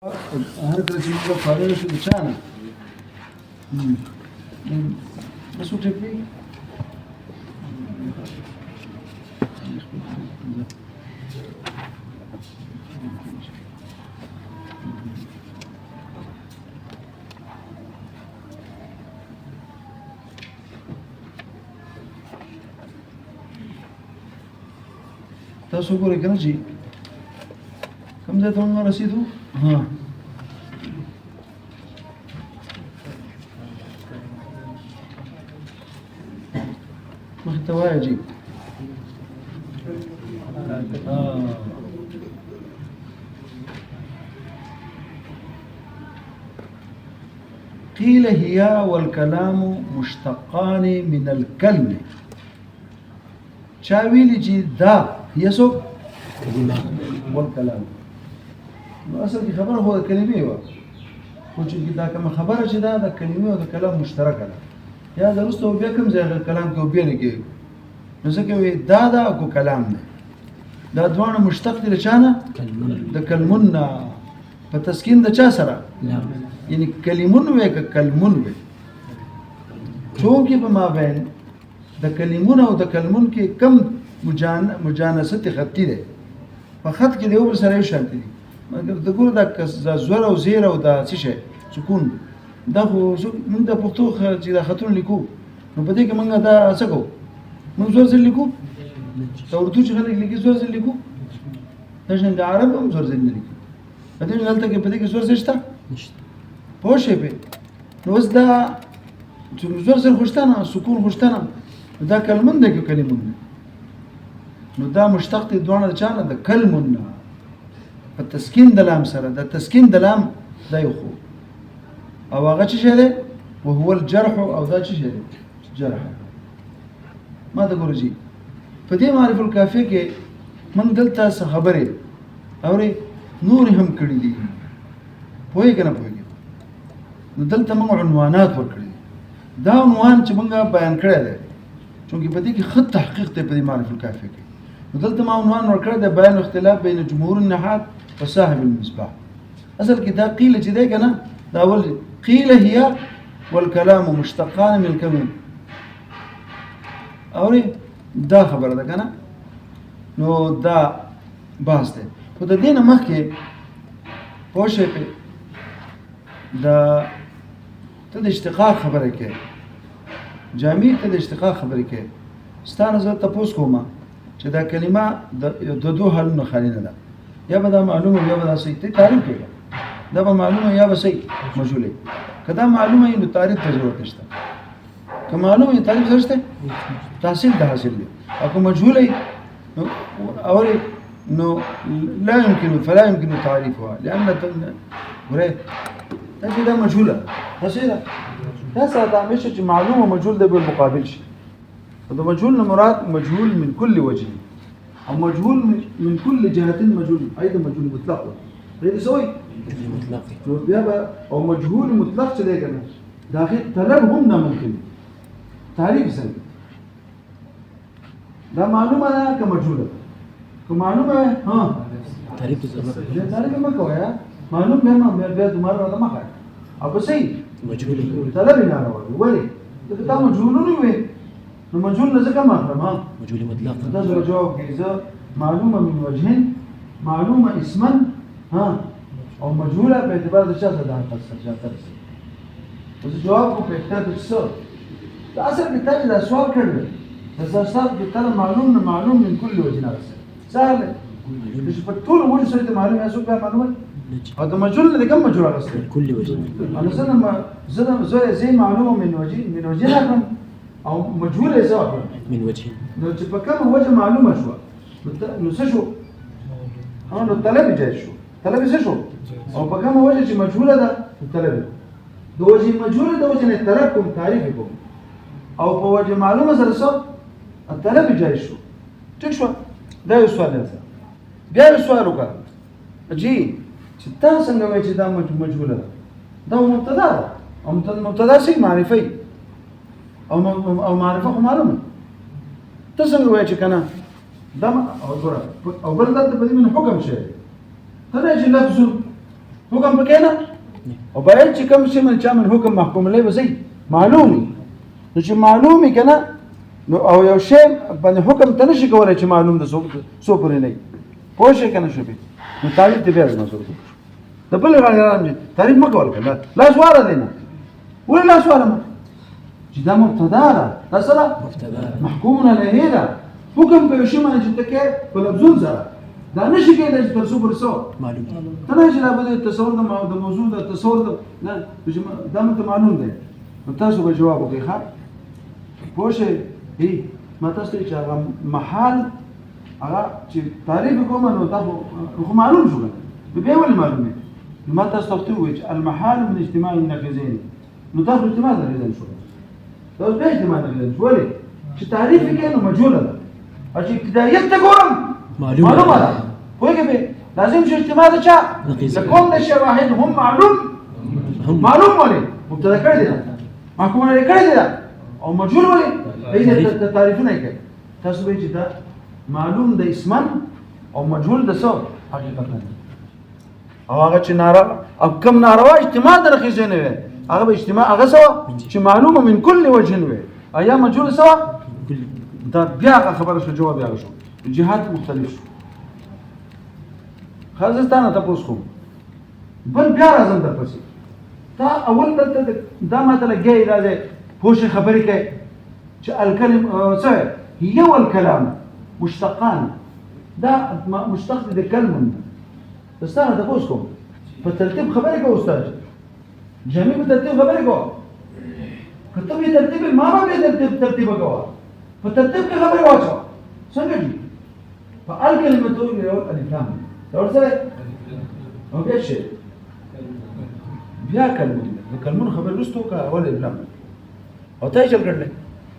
هذا اللي يوقف عليه شو بتشانا بس وجه فيه تاسو ګورئ کنه چې کوم ځای ته موږ رسیدو محتوى يجيب قيل هي والكلام مشتقان من الكلمة شاويل جي دا يسو والكلام اصل دي خبر هو الكلمة وجه دا كما خبر جي دا كلمة ودا كلام مشترك یا درسته بیا کوم ځای کلام کې وبې نه کې نو څه کوي دا کو کلام نه دا دوانه مشتق دي لچانه د کلمون په تسکین د چا سره یعنی کلمون وې ک کلمون وې چونکه په مابین د کلمون او د کلمون کې کم مجانست خطی ده په خط کې یو سره یو شانتي دي مګر د ګور د زور او زیر او د څه شي سکون دا خو موږ د پښتو چې د خطونه لیکو نو په دې کې موږ دا څه کوو موږ زور زر لیکو دا اردو چې خلک لیکي زور زر لیکو دا څنګه د عرب هم زور زر نه لیکي په دې حالت کې په دې کې زور زر شته نشته پوه شئ په نو اوس دا چې زور زر خوشتانه سکون خوشتانه دا کلمون ده کې کلمون نو دا مشتق دي دوانه چانه د کلمون په تسکین د لام سره د تسکین د لام دا یو خو او هغه څه شي ده وهو الجرح او دا څه شي ده جرح ما ته ګورځي په دې معرفت الکافیه کې من دلته څه خبره اوري نور هم کړی دي پوهی کنه پوهی نو دلته موږ عنوانات ورکړي دا عنوان چې موږ بیان کړی دی چونکه په دې کې خط تحقیق ته په دې معرفت الکافیه کې نو دلته ما عنوان ورکړی دی بیان اختلاف بین جمهور النحات وصاحب المصباح اصل کې دا قیل چې دی کنه دا اول قيل هي والكلام مشتقان من الكلمة اوري دا خبر ده کنه نو دا بحث ده خو د دینه مخکې پوښې په دا ته د اشتقاق خبره کې جامع ته د اشتقاق خبره کې ستانه زه تاسو کومه چې دا کلمه د دوه حالونو خالي نه ده یا به دا معلومه یا به دا صحیح تعریف کړي دا به معلومه یا به صحیح مجهوله کدا معلومه نو تعریف ته ضرورت نشته که معلومه تعریف نشته تحصیل ده حاصل دي او مجهوله نو اور نو لا يمكن فلا يمكن تعريفها لان غره دا مجهوله تصير دا ساده مش چې معلومه مجهول ده بالمقابل شي دا مجهول مراد مجهول من كل وجه او مجهول من كل جهه مجهول ايضا مجهول مطلق غير سوي مطلق او مجهول مطلق څه دی کنه داخل طلب هم نه ممکن تعریف څنګه دا معلومه ده که مجهوله که معلومه ها تعریف ضرورت تعریف ما کوي معلوم به ما بیا دومره نه مخه او به صحیح مجهول طلب نه راوړي ولی دا مجهولونه وي نو مجهول نه ځکه مخرم ها مجهول مطلق دا جواب کوي معلومه من وجهين معلومه اسما ها او مجهوله په اعتبار د چا څخه ده تاسو اوس جواب کو په اعتبار د څه دا اصل کې تاسو دا سوال کړل دا سوال کې تاسو معلوم من كل وجه سهل مش په ټول وجه سره معلومه اسو په معلومه او د مجهول نه کوم مجهول راځي كل وجه انا زي معلومه من وجه اخر او مجهوله حساب من وجه نو چې په کوم وجه معلومه شو نو څه شو نو طلب جاي شو طلب څه شو او په کومه وجه چې مجهوله ده طلب د وجه مجهوله د وجه نه طلب کوم تعریف کوم او په وجه معلومه سره څه طلب جاي شو ټیک شو دا یو سوال دی بیا یو سوال وکړه جی چې تاسو څنګه وایئ چې دا مجهوله ده دا مبتدا ده او مبتدا شي معرفي او معرفه خو معلومه تاسو څنګه وایئ چې کنه دا او ګوره او بل د په دې من حکم شي ته چې لفظ حکم پکې نه او باید چې کوم شي من چا من حکم محکوم لې وځي معلومي نو چې معلومي کنه نو او یو شی باندې حکم ته نشي کولای چې معلوم ده سو پرې نه پوه شي کنه شو به نو تعریف دې بیا نه سره د بل غاړه تعریف مکول کنه لا سوال دینه ولا لا سوال ما چې دا مبتدا ده دا سره محکوم علیه ده حکم په شی باندې چې تکه په لفظون سره دا نشي کېدای چې تر څو پر څو معلوم ته نه چې لا بده تصور د موضوع د تصور نه دا مت معلوم ده نو تاسو به جواب وکړئ ښه پوه شئ ما تاسو ته چې هغه محال هغه چې تعریف کوم نو تاسو خو معلوم شو به ولې معلومه ما تاسو ته وایي چې المحال من اجتماع النقيضين نو تاسو اجتماع درېدل شو دا به اجتماع درېدل شو ولې چې تعریف کې نو مجهوله ده او چې ابتدایت ته ګورم معلومه ده وایي به لازم چې اجتماع ده چا لكون شيء واحد هم معلوم ولې مبتدا کړی دی محکوم علیه کړی دی او مجهول ولې دې تعریفونه کوي تاسو به چې دا معلوم د اسمن او مجهول د څه حقیقت نه او هغه چې او کم ناروا اجتماع درخیزه نه وي هغه به اجتماع هغه سوا چې معلومه من كل وجه وي ایا مجهول سوا دا بیا خبره شو جواب یې شو جهات مختلف شو خازستانه تاسو کوم بل بیا راځم درپسې دا اول دا ماته لګي راځي پوښ خبرې کوي چې الکلم څه هي والكلام مشتقان دا مشتق د کلمه استاد تاسو کوم په ترتیب خبرې کوي استاد جميع په ترتیب خبرې کوي کته په ترتیب ما به ترتیب کوي په ترتیب کې خبرې واچو څنګه دي په الکلمه ته یو الف لام دا ورسره او بیا شي بیا کلمون خبر رستو کا اول ابلام او ته چل کړل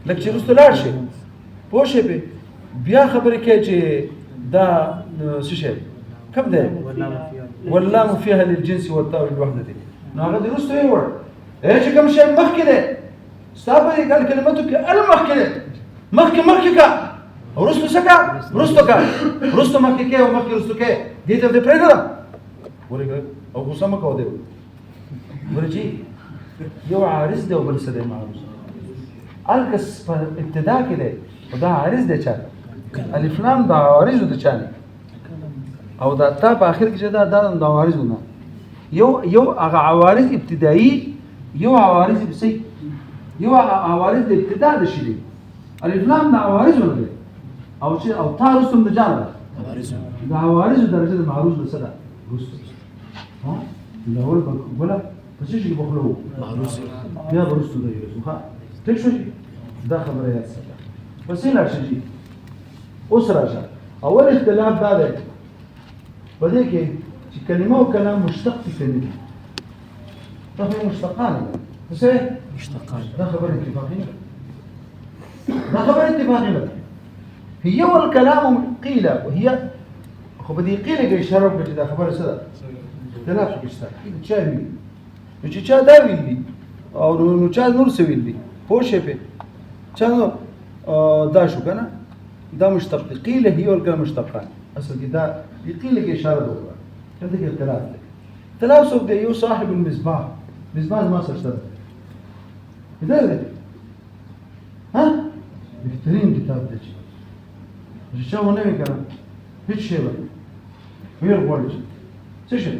لکه چې رستو لاړ شي پوه شي به بیا خبرې کوي چې دا څه شي کوم ده واللام فيها للجنس والتاء للوحده نو هغه د رستو یې ور چې کوم شي مخکې ده صابري قال کلمته کې المخکې ده مخکې کا رستو سکا رستو مخکې کې او مخکې رستو کې دې ته پرېږدم ورګه او غوسه مکو دی ورجي یو عارض دی او بل څه دی معروض الکس په ابتدا کې دی او دا عارض دی چا الف لام دا عارض دی چا او دا تا په اخر کې چې دا عارض نه یو هغه عوارض ابتدایي یو عوارض بسي یو عوارض د ابتدا د شي دی الف لام دا عوارض نه دی او چې او تا رسم د جان عوارض دا عوارض درجه د معروض نه صدا رسم ها الاول ولا پس شي بخلو معروض بیا ورستو دی ها ټیک شو دا خبره یاد ساته پس لا شي اوس راځه اول اختلاف دا دی په دې کې چې کلمه او کلام مشتق کلمه دا مشتقان څه مشتقان دا خبره اتفاقيه هي والكلام قيل وهي خو بدي قيل کې اشاره وکړه دا خبره څه ده اختلاف شته چا وی چې چا دا ویلي او نو چا نور څه ویلي پوه شئ په چا دا شو کنه دا مشتق قيل هي والكلام مشتقان اصل کې دا قيل کې اشاره وکړه دا کې اختلاف دی اختلاف څه دی یو صاحب المصباح ما څه ده ها بهترین کتاب دی چې چا ونه وکړه هیڅ شی به ویل غواړي څه شي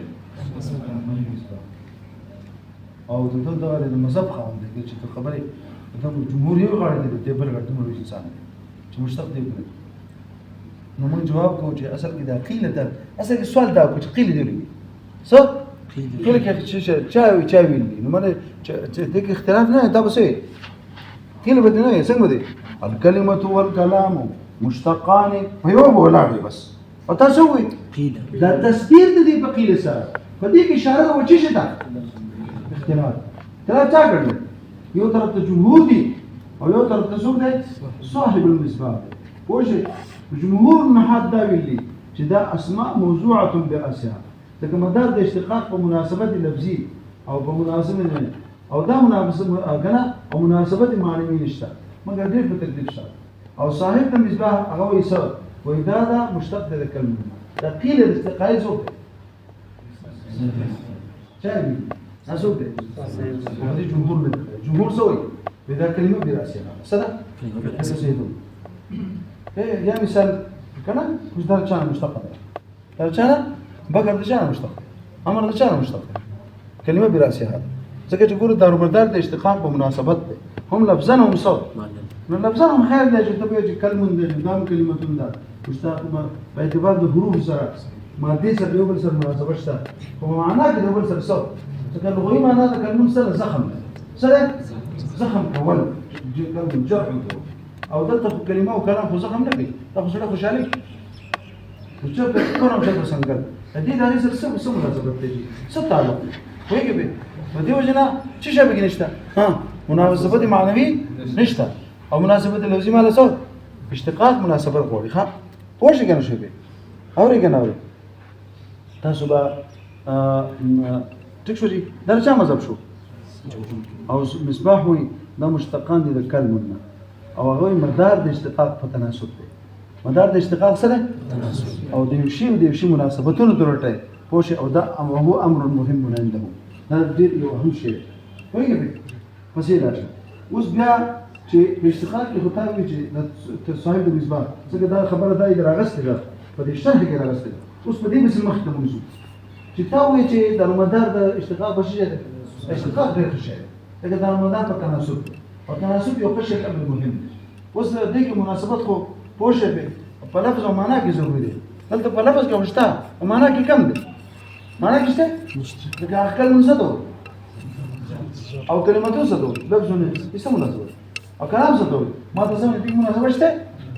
او د مذهب خاوند دی چې خبرې د جمهور یو غاړه دی د بل غاړه موږ انسان چې مشتق دی نو موږ جواب کوو چې اصل کې دا قیل ده اصل کې سوال دا کوي چې قیل دی څه قیل کې چې چا ویلي نو مله چې دغه اختلاف نه دا بس قیل به نه څنګه دی الكلمه والكلام مشتقان ويوم ولا بس او تاسو وي دا تصدیر د دې په قیل سره په دې کې اشاره و چې شته اختلاف دا څه کړل یو طرف ته جمهور دي او یو طرف ته څوک دی صاحب المصباح وجه جمهور نحات دا ویلي چې دا اسماء موضوعه براسها لکه مدار د اشتقاق په مناسبت لفظي او په مناسبت او دا مناسبت کنه او مناسبت معنوي نشته مګر دې په تکلیف شته او صاحب د مصباح هغه وایي سره وایي دا مشتق د کلمه دا قیل د استقایز شايف ناسو ده هذه جمهور من جمهور سوي بذا كلمة براسها صدق هذا سيدون يا مثال كنا مش دار كان مشتق دار كان بقر كان مشتق أمر كان مشتق كلمة براسها هذا زكاة يقول دار مدار ده اشتقاق بمناسبات هم لفظانهم صوت من لفظانهم خير ده جتبيه كلمة ده قدام كلمة ده مشتق باعتبار الحروف زرع ما دي سر يوبل سر مناسبة شتا هو معناه كده يوبل سر صوت سكان لغوي معناه كلمة سر زخم سر زخم كول كلمة جرح أو ده تاخد كلمة وكلام خو زخم نبي تاخد شلون خش عليك وشوف كلام شلون سنقل هدي ده يصير سم مناسبة تيجي ستالو ويجي بي ودي وجنا شو شابك نشتا ها مناسبة معنوي نشتا أو مناسبة اللفظي ماله صوت اشتقاق مناسبة قولي خا وش كانوا شو بي أوري كانوا أوري تاسوبا تكشوري درجة مذهب شو أو مصباح وي ده مشتقان للكلمة منا أو هو مدار الاشتقاق فتناسب مدار الاشتقاق سنة أو ديوشي مناسبتون دورته بوش أو ده وهو أمر مهم عنده هذا دير له أهم شيء ويجي فسيلة وش بيا شيء الاشتقاق يختار بيجي تصاحب المصباح سكده خبر ده إذا رغست له فديشتغل كده رغست له وش بدي بس المختم منزوج تتاوي شيء ده مدار الاشتقاق بشيء اشتقاق غير شيء لكن ده مدار التناسب والتناسب يقش الأمر المهم وش ديك مناسبات خو بوش به فلفظ ومعناه كزوجي قلت فلفظ كمشتاق ومعناه كم ده معناه كشته لكن أكل من صدور أو كلمة صدور لفظونه يسمى صدور أو كلام صدور ما تسمى ديك مناسبة شته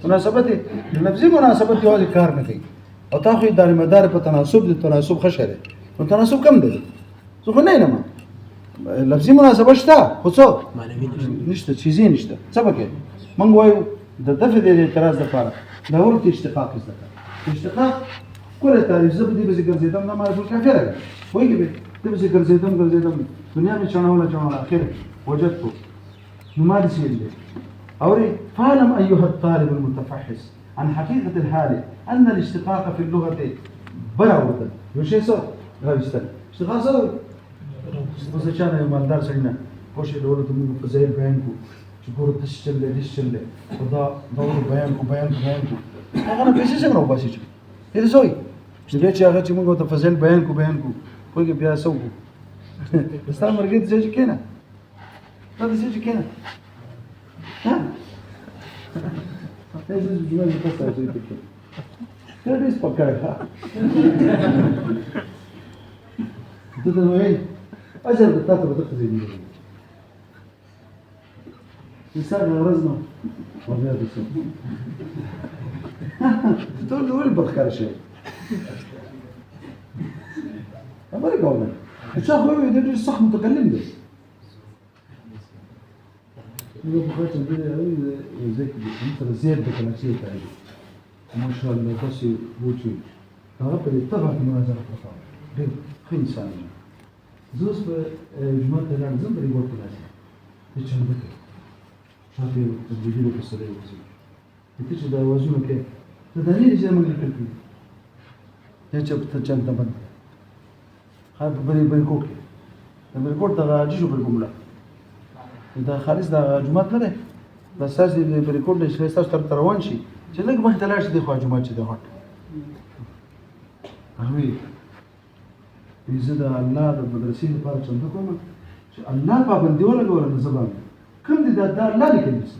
مناسبتي لفظي مناسبتي هذه كار نكين أو تأخذ دار مدار بتناسب التناسب خشرة والتناسب كم ده سو خلينا ما لفظي مناسبة شته خصوص نشته شيزين نشته سبكة من قوي ده دفع ده اعتراض ده فارق ده هو الاشتقاق الاشتقاق كل تعريف زبدي بس قرزيدم ده ما يقول كافر هو يجي بس قرزيدم دنيا में चढ़ा वाला आखिर وجدته نمارس اللي أوري فاعلم أيها الطالب المتفحص عن حقيقة الحال أن الاشتقاق في اللغة براوة يوشي صار غير اشتقاق صار بس كان يوم الدار سينا وش الأول تمو فزايل بيانكو شكور تشتل وضع دور بيانكو أنا بيسي سمرو باسيج إذا سوي شديت يا أخي تمو تفزايل بيانكو ويجي بيا سوكو بس أنا مرقيت زي كنا هذا زي كنا ها هذا الجمال بس زي كده كده بس بكرة ده وين أجل بتاعته بدقة زي دي إنسان رزمة وما بيسوي تقول له وين بذكر شيء أما رجعنا الشيخ هو يدري الصح متكلم ده يقول بخير تنبيه زي كده مثل زيادة كلاسية تعيش ما شاء الله بس وجود تعرف اللي اتفق مع هذا الخطأ غير خين ثانية زوج بجمال تلعب زنبر يقول كلاسي إيش عندك شافي تجيبه بالسرير وزين تيجي ده وزنه كيف تداني زي ما قلت لك يجب تجند بند هذا بريكوكي البريكوك ده جيشو بالجملة إذا خالص ده جمعة لا ده بس هذا البريكوك ده شيء استاش تروانشي شلك ما اختلاش دي خواجه جمعة ده هات أهوي إذا الله ده مدرسين بارك عندكم الله بابندي ولا نزبان كم دي ده الله لك الناس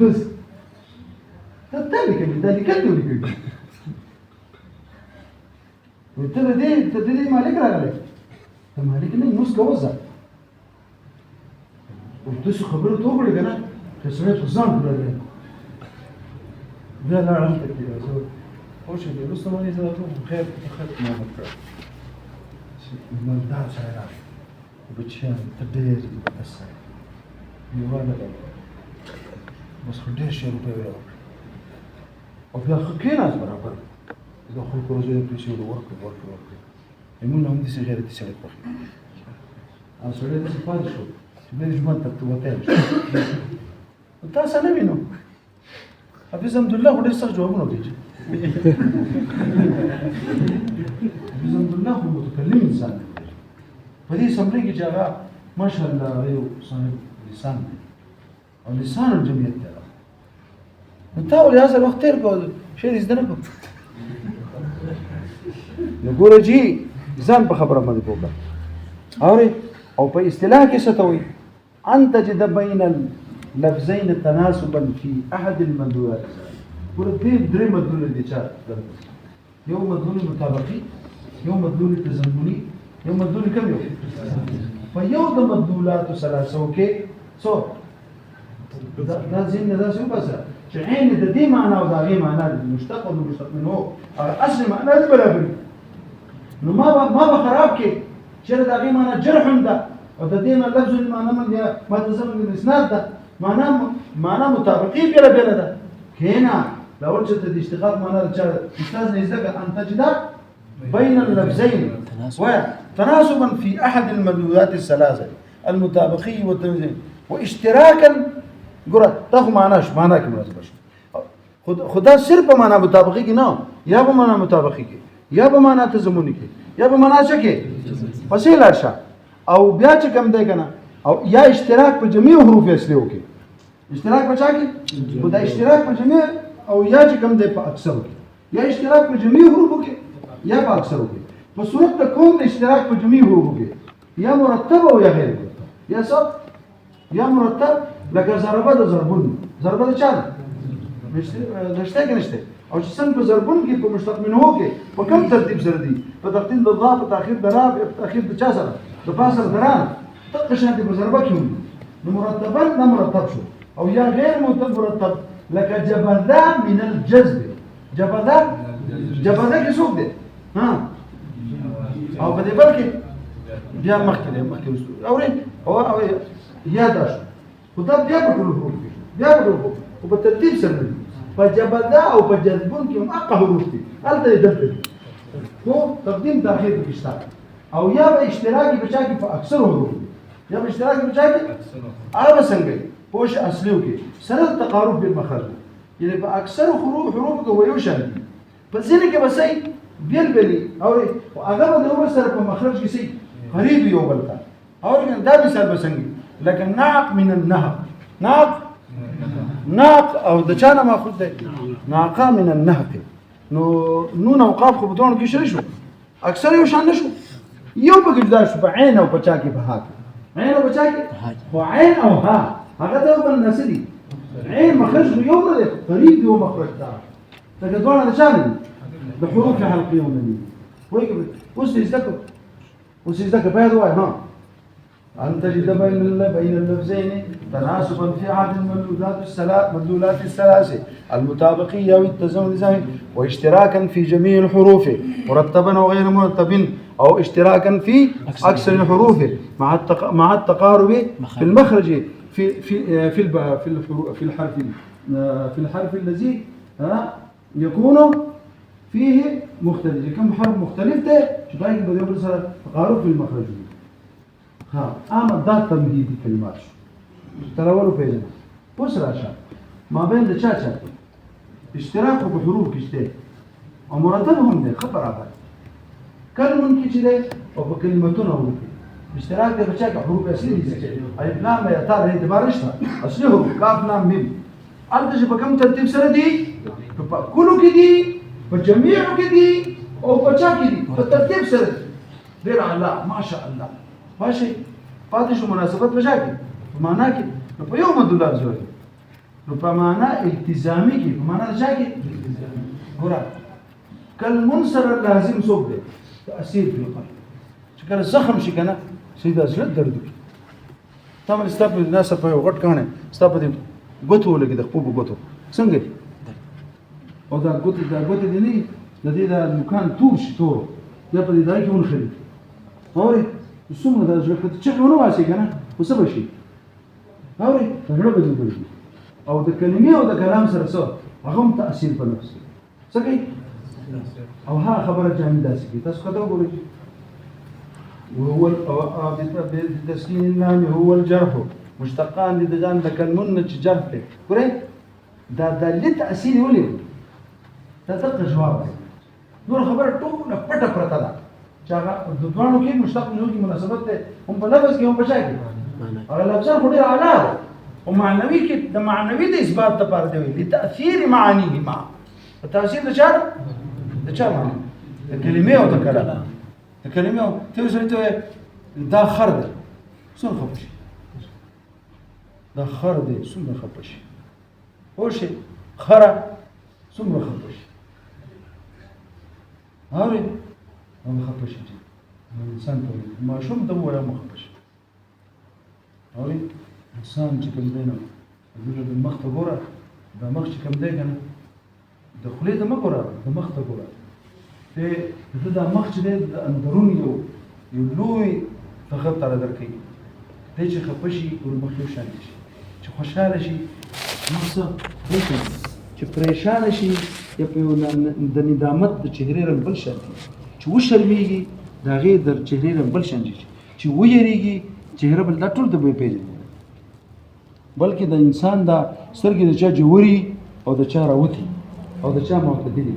بس تتابع كده ده كده كده تدري مالك راجل مالك إنه نص جوزة وتسو خبره توبر كنا كسرت الزام كله لا عرفت كده زود خوش اللي بس ما يزال خير أخذت ما بكرة ما دار سعيرات وبتشان تدير بس يوانا بس خديش شيء بيروح وفي خكينا برابر إذا خلق رجال يبيشوا ورك يمون لهم دي غير دي سالك بخير أنا سؤالي بس فاضي شو بين جمال تكتبتين أنت أصلا منو أبي الحمد لله وليس جوابنا بيجي په دې سمبلی کې چې هغه ماشاءالله یو صاحب لسان دی او لسان الجمعیت دی نو تا ولې هغه وخت تیر کو شی دې زده نه کو نو ګوره جی ځان په خبره باندې پوکا او په اصطلاح کې څه ته وایي ان تجد بین اللفظین تناسبا فی احد المدلولات ګوره دې درې مدلول دي چې یو مدلول مطابقي یو مدلول تضمني یو مدلول کوم یو په یو د مدلولات ثلاثه کې څو دا ځین نه دا څه وباسه چې عین د دې معنا او د هغې معنا د مشتق او مشتق منه اصل معنا دې برابر نو ما به خراب کې چې د هغې معنا جرح ده او د دې نه لفظ معنا من ما تسمى الاسناد ده معنا مطابقي بلا ده کینا لو چې د اشتقاق معنا چې استاذ نه ځکه ان تجد بين اللفظين وتناسبا في احد المدلولات الثلاثه المطابقي والتمييز واشتراكا ګوره تاسو معنا کې مناسب شي خدا صرف په معنا مطابقي کې نه یا په معنا مطابقي کې یا په معنا تضمني کې یا په معنا څه کې پسې لاشه او بیا چې کوم دی کنه او یا اشتراک په جميع حروف اصلي وکي اشتراک په چا کې خدا اشتراک په جميع او یا چې کوم دی په اکثر کې یا اشتراک په جميع حروف کې یا په اکثر کې په صورت ته کوم اشتراک په جميع حروف کې یا مرتب او یا غیر مرتب یا څه یا مرتب لکه ضربه د ضربون ضربه د چا نشته کې نشته او چې څنګه په ضربون کې په مشتق منه کې په کوم ترتیب سره دي په تقدیم د ضاد په تاخير د را په تاخير د چا سره د فاصل دران دغه شان په ضربه کې نو مرتبا نه مرتب شو او یا غیر مرتب لکه جبذا من الجذب جبذا کې څوک دی ها او په دې بل کې بیا مخکې او یا دا شو خدا بیا په ټول حروف بیا په ټول او په ترتیب سره دي په جبذا او په جذبون کې هم اقا حروف دي هلته یې درته نو تقدیم تاخير کې شته او یا به اشتراکي بچا کې په اکثر حروف یا به اشتراکي بچا کې هغه څنګه پوش اصليو کې سره تقارب بالمخرج یعنی په اکثر حروف کې ویو شان په ځینې کې بسې بیل او هغه به نو سره په مخرج کې سي قریب یو بل تا او دا مثال بسنګي لکه ناق من النهق ناق او د چانه ماخذ ده ناقه من النهق نو نون او قاف خو بدون کې شری شو اکثر یو شان نشو یو به جدا شو په عین او بچا کې به ها عین او بچا کې هو عین او ها هغه د بل نسدي عین مخرج یو نه قریب یو مخرج ده دا دوه د چانه د حروف حلقيه ونی وای اوس دې ځکه په دوه ها أن تجد بين اللفظين تناسبا في أحد المدلولات الثلاثة المطابقية والتزامن الزاهي واشتراكا في جميع الحروف مرتبا أو غير مرتب أو اشتراكا في أكثر الحروف مع التقارب في المخرج في الحرف الذي يكون فيه مختلف كم حرف مختلف ده شبايك بدأ يبرز تقارب في المخرج ها اما دا تمهیدی کلمات شو تراولو پیژنه پوس راشه ما بین د چا اشتراک په حروف کې شته او مرتب هم دی خبر راغلی کلمون کې چې ده او په کلمتونو هم اشتراک د بچا کې حروف اصلي دي الف لام یا تا د اعتبار نشته اصلي حروف کاف لام میم البته چې په کوم ترتیب سره دي په کلو کې دي په جميعو کې دي او په چا کې دي په ترتیب سره ډیر الله ماشاء الله ماشي پاتې شو مناسبت بچا کې په معنا کې نو په یو مدلولات ځوړي نو په معنا التزامي کې په معنا ځا کې ګور کلمنصر لازم څوک دی تاثیر په قلب چې کله زخم شي کنه سیده زړه درد کوي تمام ستاسو الناس په یو غټ کانه ستاسو د غوتو لګي د خپل غوتو څنګه او دا غوتو دی نه د دې د مکان تور شي تور یا په دې ځای کې ونخلي اوري څومره دا ځکه چې ونه واسي کنه وسه بشي اوري زړه به دې او د کلمې او د کلام سره سره هغه هم تاثیر په نفس څه کوي او ها خبره جامده سي تاسو کته وګورئ وهو بالتسكين اللام هو الجرح مشتقان دي دجان د کلمون چې جرح دی ګورئ دا د تاثیر ولې دا دغه جواب دی نور خبره ټوله پټه پرته ده چې هغه د دوانو کې مشتق منه کې مناسبت ده هم په لفظ کې هم په شای کې هغه لفظ خو ډیر اعلی ده او معنوي کې د معنوي د اثبات لپاره دی لتاثیر معانیه ما تاثیر د چا معنی د کلمې او د کلام د کلمې او ته وسره دا خر ده څنګه خپشي دا خر ده څنګه خپشي اوشي خره څنګه خپشي اوري هم خپشي انسان ته ما شوم د ولا مخپشي اوري انسان چې کوم دی نو د مخ ته ګوره د مخ چې کوم دی کنه د خولې ته مه ګوره د مخ ته ګوره ته د مخ چې دی د اندرون یو لوی فخر تر درکوي دی چې خفه شي ورمخ یو شان شي چې خوشحاله شي نو څه چې پریشانه شي یا په د ندامت د چهرې رنګ بل شان چې وشرمېږي د هغې د چهرې رنګ بل شان شي چې ویریږي چهره بل دا ټول د به پیژني بلکې د انسان دا سترګې د چا جوړي او د چا راوتی او د چا معتدلي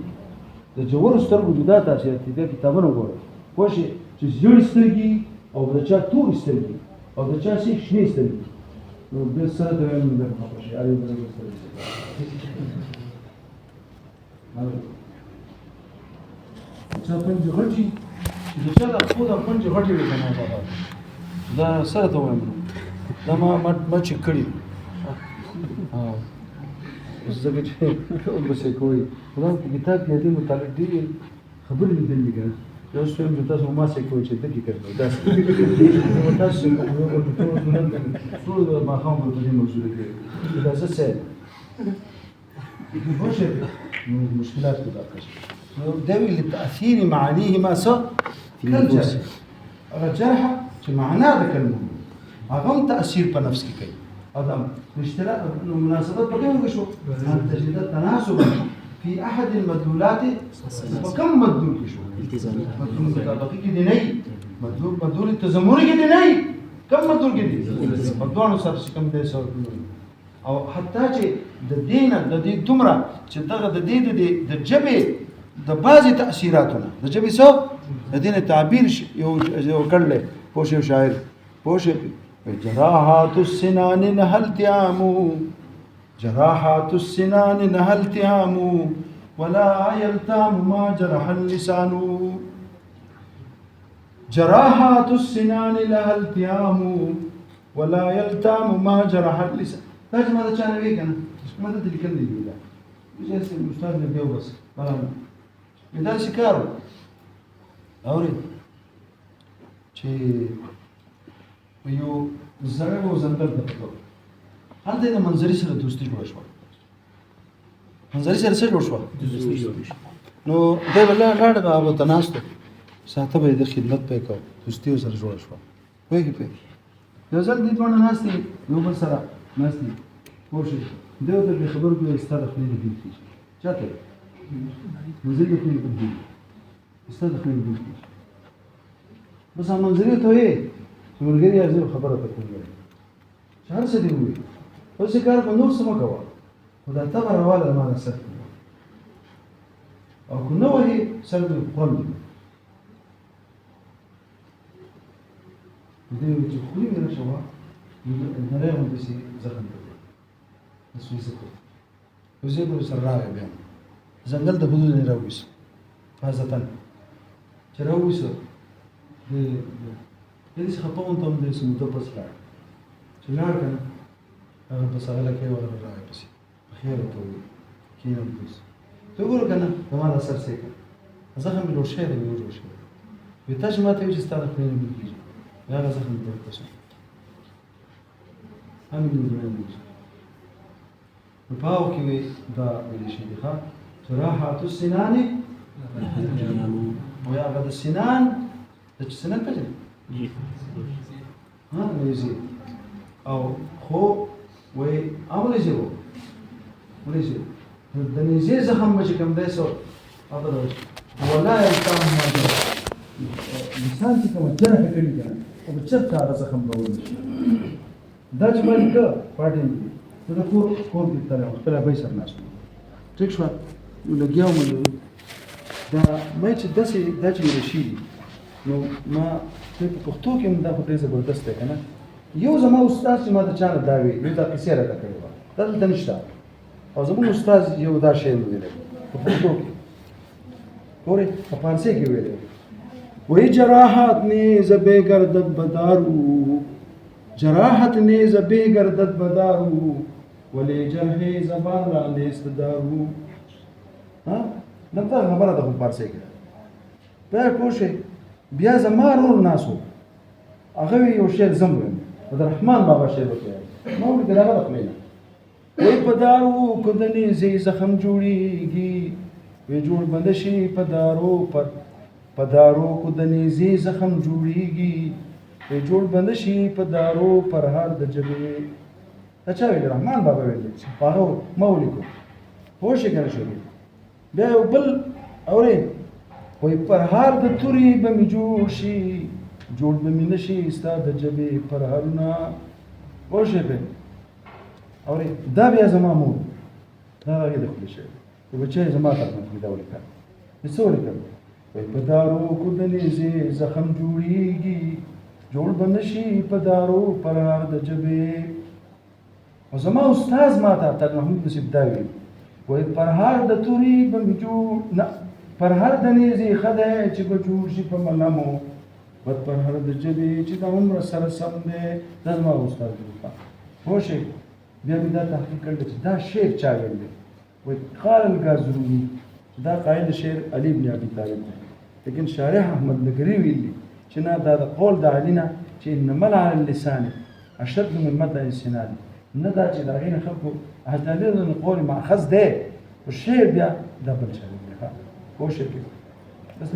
د جوړو سترګو جدا تاثیرات دي کتابونه وګوره پوه شئ چې زیړې سترګې او د چا تورې سترګې او د چا شنې سترګې نو بیا سره د وایم د خپه شي اړ یو بل سره چا پنځه غټي چې د چا د خپل پنځه غټي وي کنه دا سره ته وایم دا ما چې کړی زګر چې او بس کوي دا کتاب کې دې متعلق دي خبرې لیدل دي کنه یو څه هم تاسو ما څه کوي چې دغه کوي دا تاسو ټول ما خام په دې موضوع کې دا څه څه بوشه مشكلات كده نو دوي لتاثير معانيه ما سو كالجرح هغه جرح چې معنا د کلمو هغه تاثیر په نفس کې کوي ادم اشتراك مناسبات بقى شو ان تجد تناسبا في احد المدلولات وكم مدلول شو مدلول مطابقي کې دی نه مدلول تزموني کې دی نه کم مدلول کې دی مدلول سره کم دی سو او حتی چې د دې دومره چې دغه د دې د جبه د بعضي تاثیراتونه د جبه سو د دې تعبیر یو کړل پوښ یو شاعر پوښ جراحات السنان نهل تيام جراحات السنان نهل تيام ولا يلتام ما جرح اللسان جراحات السنان نهل تيام ولا يلتام ما جرح اللسان دا چې ما دا چانه وی کنه ما ته لیکل دی ویلا چې استاد نه دیو بس باندې دا شکارو اوري چې یو زړه و زندل ته پټو هلته د منظري سره دوستي جوړ شو منظري سره څه جوړ شو نو دا ولا لاړ به تناستو ساته به د خدمت په کو دوستي سره جوړ شو وایي په یو ځل دې باندې ناستي یو بل سره ناستي پوښي دیو ته خبر کوي استاد خپل دې دي چاته منظري خپل دې استاد خپل دې بس منظري ته یې ورګری ازو خبره ته کوي شهر څه دی وي اوس کار په نور سم کوا خدای ته راواله ما سره او کو نو هي سره قرآن دی چې خو یې نه شو نه له مو دي زخم ته سويسه کو وزې په سره راغی بیا ځنګل ته بده نه راوځي فازتن چې راوځي دې څه خپون ته د سموده په سره چې لار کنه هغه په سره لکه ولا راځي پس خیر ته کینم پس ته ګور کنه ما دا سر سیکه زخم له شه دی ورو شه وي تاسو ماته چې ستاسو خپل نه کیږي یا زخم ته تاسو هم دې نه پاو کې دا ویل شي ښه جراحات السنان او یا غد السنان د سنن په ها ویزي او خو وي اول زیرو ولې د نيزي زخم چې کوم دی سو هغه ولا يلتام ما لسان چې کوم جرح کوي او چرته زخم راوړي دا چې باندې کا پاتې دا کور کې تل خپل به سر ناس ټیک شو لګیاو مې دا مې چې داسې دا چې رشي نو ما په پښتو کې هم دا خو ډېر زبردست دی که نه یو زما استاد چې ما د چا نه دا وی دا کیسې راته کړې وه دا دلته نشته او زموږ استاد یو دا شی مې ویلی په پښتو کې ګورې په فارسي کې ویلی وی جراحت نیز بے گردت بدارو جراحت نیز بے گردت بدارو ولی جرح زبان را نیست دارو دلته خبره ده په فارسي کې بیا پوه شئ بیا زما رور ناسو هغه یو شعر زم ویم عبدالرحمن بابا شعر وکړی ما ولیکل هغه د خولې نه وی په دارو که د نیزې زخم جوړېږي وی جوړ بنده شي په دارو په دارو که د نیزې زخم جوړېږي وی جوړ بنده شي په دارو پر هر د جبې دا چا ویل رحمان بابا ویل په هغه ما ولیکو پوه شئ که نه شوې بیا یو بل اورئ وی پر هر د تورې به مې جوړ شي جوړ به مې نه شي ستا د جبې پر هرونه پوه شئ پرې اورئ دا بیا زما مور دا هغې د خولې شوی د بچی زما طرف نه دا ولیکل څه ولیکل وی په دارو کو د نیزې زخم جوړېږي جوړ به نه شي په دارو پر هر د جبې او زما استاذ ما ته تاج محمود نصیب دا ویل وی پر هر د تورې به مې جوړ نه پر هر د نیزې ښه دی چې به جوړ شي په ملمو بد پر هر د جبې چې د عمر سره سم دی دا زما استاد پوه شئ بیا مې دا تحقیق کړی چې دا شعر چا ویل دی وی قال الغازروني دا قائل شعر علي بن ابي طالب دی لیکن شارح احمد نګري ویل دي چې نه دا د قول د علي نه چې انما على اللسان اشد من مدى السنان نه دا چې د هغې نه خلکو اهدالي د قول ماخذ دی خو شعر بیا دا بل چا ویل دی پوه شئ بس